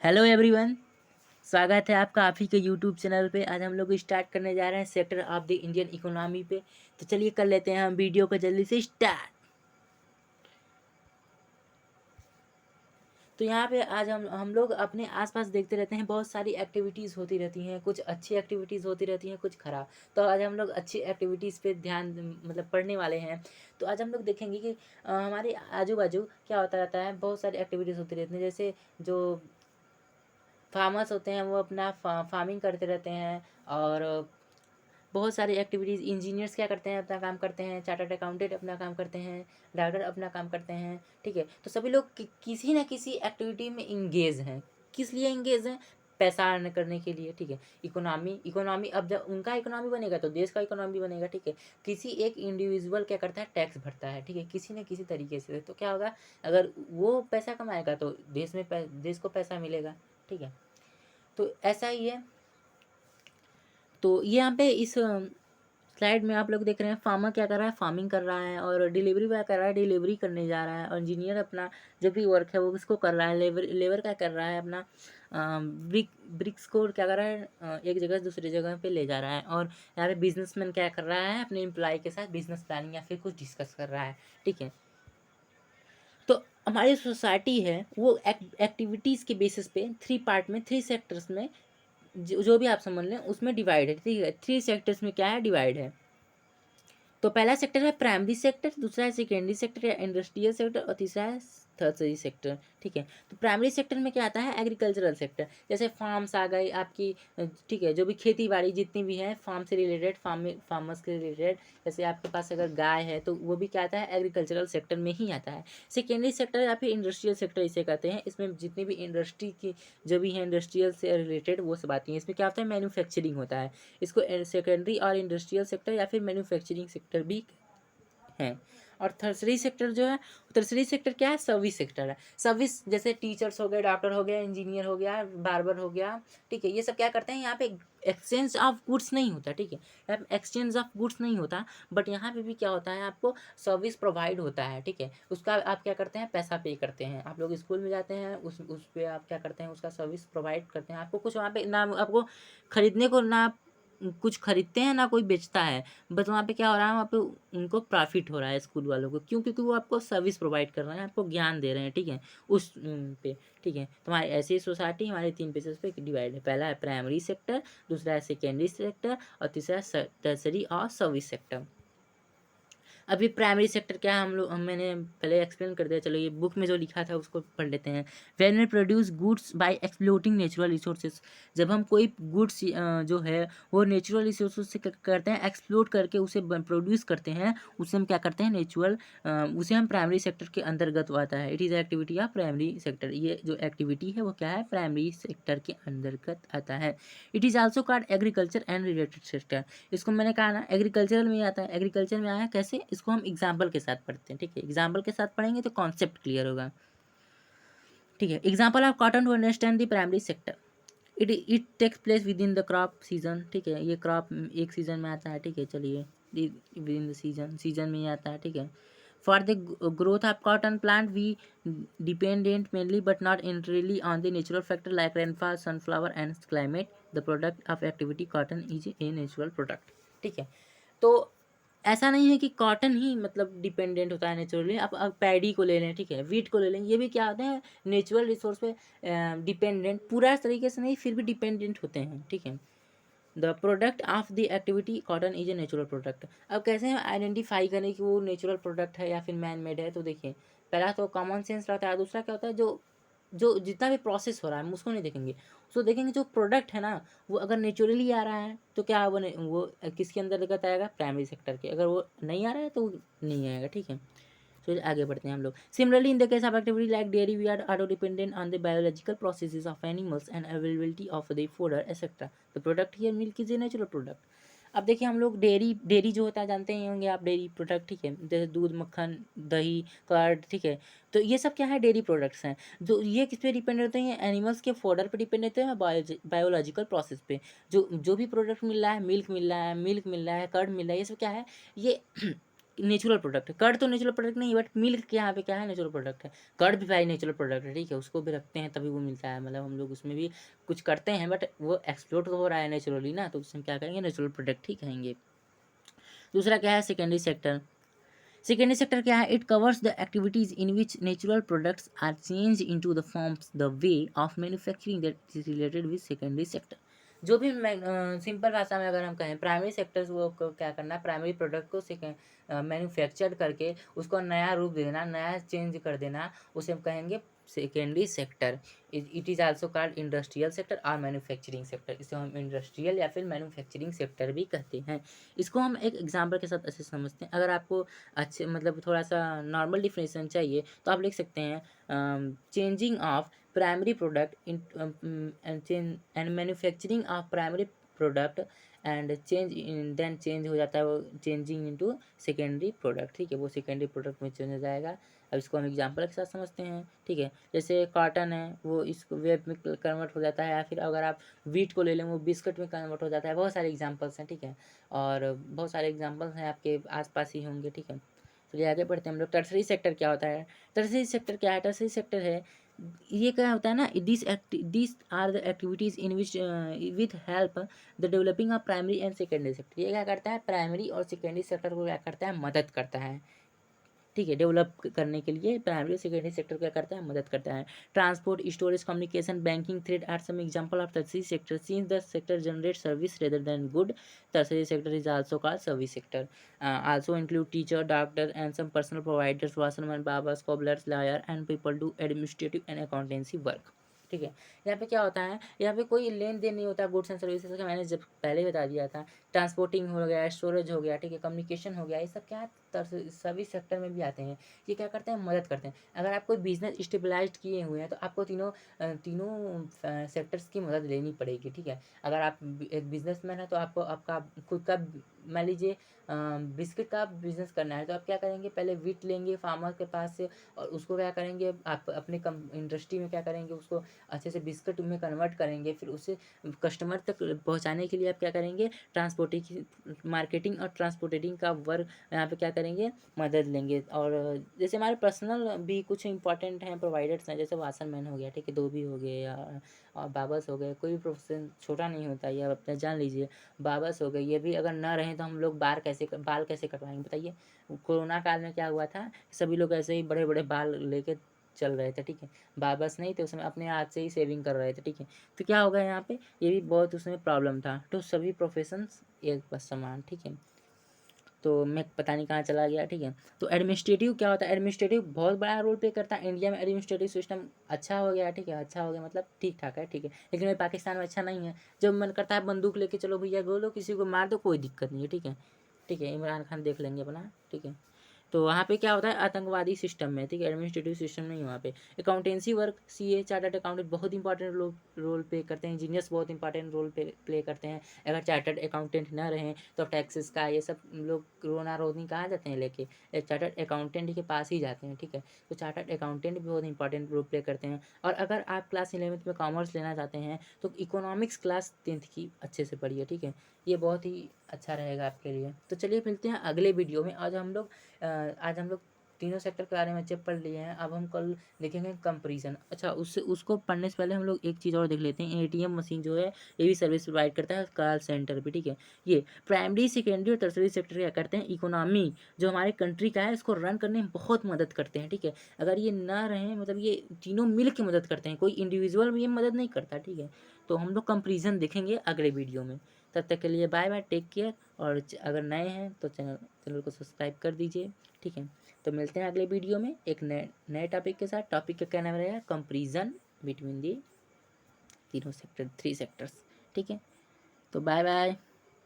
Hello everyone. स्वागत है आपका आप ही के यूट्यूब चैनल पे। आज हम लोग स्टार्ट करने जा रहे हैं sector of the Indian economy पे। तो चलिए कर लेते हैं हम वीडियो को जल्दी से स्टार्ट। तो यहाँ पे आज हम लोग अपने आसपास देखते रहते हैं, बहुत सारी एक्टिविटीज़ होती रहती हैं, कुछ अच्छी एक्टिविटीज़ होती रहती हैं, कुछ खराब। तो आज हम लोग अच्छी एक्टिविटीज़ पे ध्यान मतलब पढ़ने वाले हैं। तो आज हम लोग देखेंगे कि हमारे आजू बाजू क्या होता रहता है। बहुत सारी एक्टिविटीज़ होती रहती हैं, जैसे जो फार्मर्स होते हैं वो अपना फार्मिंग करते रहते हैं। और बहुत सारी एक्टिविटीज़ इंजीनियर्स क्या करते हैं, अपना काम करते हैं। चार्टर्ड अकाउंटेंट अपना काम करते हैं। डॉक्टर अपना काम करते हैं। ठीक है, तो सभी लोग किसी ना किसी एक्टिविटी में इंगेज हैं। किस लिए इंगेज हैं? पैसा अर्न करने के लिए। ठीक है, इकोनॉमी इकोनॉमी अब जब उनका इकोनॉमी बनेगा तो देश का इकोनॉमी बनेगा। ठीक है, किसी एक इंडिविजुअल क्या करता है, टैक्स भरता है। ठीक है, किसी न किसी तरीके से। तो क्या होगा, अगर वो पैसा कमाएगा तो देश को पैसा मिलेगा। ठीक है, तो ऐसा ही है। तो ये यहाँ पे इस स्लाइड में आप लोग देख रहे हैं, फार्मर क्या कर रहा है, फार्मिंग कर रहा है। और डिलीवरी क्या कर रहा है, डिलीवरी करने जा रहा है। और इंजीनियर अपना जो भी वर्क है वो किसको कर रहा है, लेबर क्या कर रहा है, अपना ब्रिक्स को क्या कर रहा है, एक जगह से दूसरी जगह पे ले जा रहा है। और यहाँ पे बिजनेसमैन क्या कर रहा है, अपने एम्प्लॉय के साथ बिजनेस प्लानिंग या फिर कुछ डिस्कस कर रहा है। ठीक है, तो हमारी सोसाइटी है वो एक्टिविटीज़ के बेसिस पे थ्री पार्ट में, थ्री सेक्टर्स में, जो भी आप समझ लें उसमें डिवाइड है। ठीक है, थ्री सेक्टर्स में क्या है, डिवाइड है। तो पहला सेक्टर है प्राइमरी सेक्टर, दूसरा है सेकेंडरी सेक्टर या इंडस्ट्रियल सेक्टर, और तीसरा है थर्सरी सेक्टर। ठीक है, तो प्राइमरी सेक्टर में क्या आता है, एग्रीकल्चरल सेक्टर। जैसे फार्म्स आ गई आपकी। ठीक है, जो भी खेती बाड़ी जितनी भी है फार्म से रिलेटेड, फार्मर्स के रिलेटेड। जैसे आपके पास अगर गाय है तो वो भी क्या आता है, एग्रीकल्चरल सेक्टर में ही आता है। सेकेंडरी सेक्टर या फिर इंडस्ट्रियल सेक्टर इसे कहते हैं। इसमें जितनी भी इंडस्ट्री की जो भी है इंडस्ट्रियल से रिलेटेड वो सब आती हैं। इसमें क्या होता है, मैन्युफैक्चरिंग होता है। इसको सेकेंडरी और इंडस्ट्रियल सेक्टर या फिर मैन्युफैक्चरिंग सेक्टर भी हैं। और थर्सरी सेक्टर जो है, थर्सरी सेक्टर क्या है, सर्विस सेक्टर है। सर्विस जैसे टीचर्स हो गए, डॉक्टर हो गया, इंजीनियर हो गया, बार्बर हो गया। ठीक है, ये सब क्या करते हैं, यहाँ पे एक्सचेंज ऑफ गुड्स नहीं होता। ठीक है, यहाँ पे एक्सचेंज ऑफ गुड्स नहीं होता, बट यहाँ पे भी क्या होता है, आपको सर्विस प्रोवाइड होता है। ठीक है, उसका आप क्या करते हैं, पैसा पे करते हैं। आप लोग स्कूल में जाते हैं, उस पर आप क्या करते हैं, उसका सर्विस प्रोवाइड करते हैं। आपको कुछ वहाँ पे ना आपको खरीदने को, ना कुछ खरीदते हैं ना कोई बेचता है। बस वहाँ पे क्या हो रहा है, वहाँ पे उनको प्रॉफिट हो रहा है स्कूल वालों को। क्यों? क्योंकि वो आपको सर्विस प्रोवाइड कर रहे हैं, आपको ज्ञान दे रहे हैं। ठीक है, उस पे। ठीक है, तो हमारी ऐसी सोसाइटी हमारे तीन बेसिस पे डिवाइड है। पहला है प्राइमरी सेक्टर, दूसरा है सेकेंडरी सेक्टर, और तीसरा है टर्सरी और सर्विस सेक्टर। अभी प्राइमरी सेक्टर क्या है, मैंने पहले एक्सप्लेन कर दिया। चलो ये बुक में जो लिखा था उसको पढ़ लेते हैं। When we produce goods by exploiting natural resources. जब हम कोई गुड्स जो है वो नेचुरल रिसोर्सेज से करते हैं, एक्सप्लोट करके उसे प्रोड्यूस करते हैं, उसे हम क्या करते हैं, उसे हम प्राइमरी सेक्टर के अंतर्गत आता है। It is activity of primary sector. ये जो एक्टिविटी है वो क्या है, प्राइमरी सेक्टर के अंतर्गत आता है। It is also called agriculture and related sector. इसको मैंने कहा ना, एग्रीकल्चरल में आता है। एग्रीकल्चर में आया कैसे, इसको हम एग्जाम्पल के साथ पढ़ते हैं। ठीक है, एग्जाम्पल के साथ पढ़ेंगे तो कॉन्सेप्ट क्लियर होगा। ठीक है, example of cotton to understand the primary sector. It takes place within the crop season. ठीक है, ये क्रॉप एक सीजन में आता है। ठीक है, चलिए विद इन द सीजन में ही आता है। ठीक है, for the growth of cotton plant we dependent mainly but not entirely on the natural factor like rainfall, sunflower and climate. The product of activity cotton is a natural product. ठीक है, तो ऐसा नहीं है कि कॉटन ही मतलब dependent होता है नेचुरली। अब पैडी को ले लें, ठीक है, वीट को ले लें, ये भी क्या होते हैं, नेचुरल रिसोर्स पे डिपेंडेंट, पूरा तरीके से नहीं फिर भी डिपेंडेंट होते हैं। ठीक है, the product of the activity cotton is a natural product. अब कैसे हम आइडेंटिफाई करें कि वो नेचुरल प्रोडक्ट है या फिर मैन मेड है? तो देखिए, पहला तो कॉमन सेंस रहता है, दूसरा क्या होता है, जो जो जितना भी प्रोसेस हो रहा है हम उसको नहीं देखेंगे, उसको देखेंगे जो प्रोडक्ट है ना, वो अगर नेचुरली आ रहा है तो क्या वो किसके अंतर्गत आएगा, प्राइमरी सेक्टर के। अगर वो नहीं आ रहा है तो वो नहीं आएगा। ठीक है, तो आगे बढ़ते हैं हम लोग। Similarly in the case of activity like dairy we are auto dependent on the biological processes of animals and availability of the fodder etcetera. The product here milk is a natural product. अब देखिए, हम लोग dairy जो होता है जानते ही होंगे आप, डेयरी प्रोडक्ट। ठीक है, जैसे दूध, मक्खन, दही, कर्ड। ठीक है, तो ये सब क्या है, डेयरी प्रोडक्ट्स हैं। जो ये किस पे डिपेंड होते हैं, एनिमल्स के फॉडर पे डिपेंड होते हैं, बायोलॉजिकल प्रोसेस पे। जो जो भी प्रोडक्ट मिल रहा है, मिल्क मिल रहा है, कर्ड मिल रहा है, ये सब क्या है, ये नेचुरल प्रोडक्ट है। कर्ड तो नेचुरल प्रोडक्ट नहीं है, बट मिल्क के यहाँ पे क्या है, नेचुरल प्रोडक्ट है। कर्ड भी भाई नेचुरल प्रोडक्ट है, ठीक है, उसको भी रखते हैं तभी वो मिलता है, मतलब हम लोग उसमें भी कुछ करते हैं, बट वो एक्सप्लोर तो हो रहा है नेचुरली ना, तो उसमें क्या करेंगे, नेचुरल प्रोडक्ट ही कहेंगे। दूसरा क्या है, सेकेंडरी सेक्टर। सेकेंडरी सेक्टर क्या है, it covers the activities in which natural products are change into the forms the way of manufacturing that is related with secondary sector. जो भी सिंपल भाषा में अगर हम कहें, प्राइमरी सेक्टर्स वो को क्या करना है, प्राइमरी प्रोडक्ट को मैन्युफैक्चर करके उसको नया रूप दे देना, नया चेंज कर देना, उसे हम कहेंगे secondary sector. It is also called industrial sector और मैन्युफैक्चरिंग सेक्टर। इसे हम इंडस्ट्रियल या फिर मैन्युफैक्चरिंग सेक्टर भी कहते हैं। इसको हम एक एग्जाम्पल के साथ अच्छे समझते हैं। अगर आपको अच्छे मतलब थोड़ा सा नॉर्मल डिफिनेशन चाहिए तो आप लिख सकते हैं changing of primary product and manufacturing of primary product and change हो जाता है वो चेंजिंग इनटू सेकेंडरी प्रोडक्ट, ठीक है, वो सेकेंडरी प्रोडक्ट में चेंज हो जाएगा। अब इसको हम एग्जांपल के साथ समझते हैं, ठीक है, जैसे कॉटन है वो इस वेब में कन्वर्ट हो जाता है, या फिर अगर आप वीट को ले लें वो बिस्किट में कन्वर्ट हो जाता है। बहुत सारे एग्जांपल्स हैं, ठीक है, और बहुत सारे एग्जांपल्स हैं आपके आसपास ही होंगे, ठीक है। चलिए आगे बढ़ते हैं हम लोग। टर्सरी सेक्टर क्या होता है, टर्सरी सेक्टर क्या है, टर्सरी सेक्टर है, ये क्या होता है ना, this are the activities in which with help the developing of primary and secondary sector. ये क्या करता है, प्राइमरी और सेकेंडरी सेक्टर को क्या करता है, मदद करता है, ठीक है, डेवलप करने के लिए प्राइमरी सेकेंडरी सेक्टर क्या करता है, मदद करता है। Transport, storage, communication, banking, trade are some example of tertiary sector. Since the sector generate service rather than good, tertiary sector is also called service sector. Also include teacher, doctor and some personal providers, washerman, barbers, cobblers, lawyer and people do administrative and accountancy work, ठीक है। यहाँ पे क्या होता है, यहाँ पे कोई लेन देन नहीं होता गुड्स एंड सर्विसेज का, मैंने जब पहले ही बता दिया था। ट्रांसपोर्टिंग हो गया, स्टोरेज हो गया, ठीक है, कम्युनिकेशन हो गया, ये सब क्या है, सर्विस सेक्टर में भी आते हैं। ये क्या करते हैं, मदद करते हैं। अगर आप कोई बिजनेस स्टेबलाइज किए हुए हैं तो आपको तीनों सेक्टर्स की मदद लेनी पड़ेगी, ठीक है। अगर आप एक बिजनेसमैन है तो आपको आपका खुद का मान लीजिए बिस्किट का बिजनेस करना है, तो आप क्या करेंगे, पहले वीट लेंगे फार्मर के पास से, और उसको क्या करेंगे, आप अपने इंडस्ट्री में क्या करेंगे, उसको अच्छे से बिस्किट में कन्वर्ट करेंगे, फिर उसे कस्टमर तक पहुंचाने के लिए आप क्या करेंगे, ट्रांसपोर्टिंग, मार्केटिंग और ट्रांसपोर्टेटिंग का वर्क यहाँ पे क्या करेंगे, मदद लेंगे। और जैसे हमारे पर्सनल भी कुछ इंपॉर्टेंट हैं प्रोवाइडर्स हैं, जैसे वाशरमैन हो गया, ठीक है, धोबी हो गए, या और बाबर्स हो गए, कोई भी प्रोफेशन छोटा नहीं होता, ये आप अपना जान लीजिए। बाबर्स हो गए, ये भी अगर ना रहें तो हम लोग बाल कैसे कटवाएंगे बताइए। कोरोना काल में क्या हुआ था, सभी लोग ऐसे ही बड़े बड़े बाल लेके चल रहे थे, ठीक है, बाबर्स नहीं थे उसमें, अपने हाथ से ही सेविंग कर रहे थे, ठीक है। तो क्या होगा यहाँ पे, ये भी बहुत उसमें प्रॉब्लम था। तो सभी प्रोफेशंस एक बस समान, ठीक है। तो मैं पता नहीं कहाँ चला गया, ठीक है। तो एडमिनिस्ट्रेटिव क्या होता है, एडमिनिस्ट्रेटिव बहुत बड़ा रोल प्ले करता है। इंडिया में एडमिनिस्ट्रेटिव सिस्टम अच्छा हो गया, ठीक है, अच्छा हो गया मतलब ठीक ठाक है, ठीक है, लेकिन मेरे पाकिस्तान में अच्छा नहीं है। जब मन करता है बंदूक लेके चलो भैया गोलो, किसी को मार दो, कोई दिक्कत नहीं है, ठीक है, ठीक है, इमरान खान देख लेंगे अपना, ठीक है। तो वहाँ पे क्या होता है, आतंकवादी सिस्टम में, ठीक है, एडमिनिस्ट्रेटिव सिस्टम नहीं है वहाँ पे। Accountancy work, CA, chartered accountant बहुत इंपॉर्टेंट रोल प्ले करते हैं। इंजीनियर्स बहुत इंपॉर्टेंट रोल प्ले करते हैं। अगर चार्टर्ड अकाउंटेंट ना रहें तो टैक्सेस का ये सब लोग रोना रोनी कहाँ जाते हैं लेके, एक चार्टर्ड अकाउंटेंट के पास ही जाते हैं, ठीक है। तो चार्टर्ड अकाउंटेंट भी बहुत इंपॉर्टेंट रोल प्ले करते हैं। और अगर आप क्लास 11th में कॉमर्स लेना चाहते हैं तो इकोनॉमिक्स क्लास 10th की अच्छे से पढ़िए, ठीक है, ये बहुत ही अच्छा रहेगा आपके लिए। तो चलिए मिलते हैं अगले वीडियो में। आज हम लोग तीनों सेक्टर के बारे में अच्छे पढ़ लिए हैं। अब हम कल देखेंगे कंपैरिजन। अच्छा, उससे उसको पढ़ने से पहले हम लोग एक चीज़ और देख लेते हैं। एटीएम मशीन जो है ये भी सर्विस प्रोवाइड करता है कॉल सेंटर भी, ठीक है। ये प्राइमरी, सेकेंडरी और टर्सरी सेक्टर क्या करते हैं, इकोनॉमी जो हमारे कंट्री का है इसको रन करने में बहुत मदद करते हैं, ठीक है। अगर ये ना रहें मतलब ये तीनों मिल के मदद करते हैं, कोई इंडिविजुअल ये मदद नहीं करता, ठीक है। तो हम लोग कंपेरिजन देखेंगे अगले वीडियो में। तब तक के लिए बाय बाय, टेक केयर। और अगर नए हैं तो चैनल को सब्सक्राइब कर दीजिए, ठीक है। तो मिलते हैं अगले वीडियो में एक नए नए टॉपिक के साथ। टॉपिक का क्या नाम रहेगा, कंपैरिजन बिटवीन दी तीनों सेक्टर, 3 सेक्टर्स, ठीक है। तो bye bye,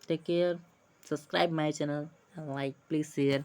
take care, subscribe my channel, like please share.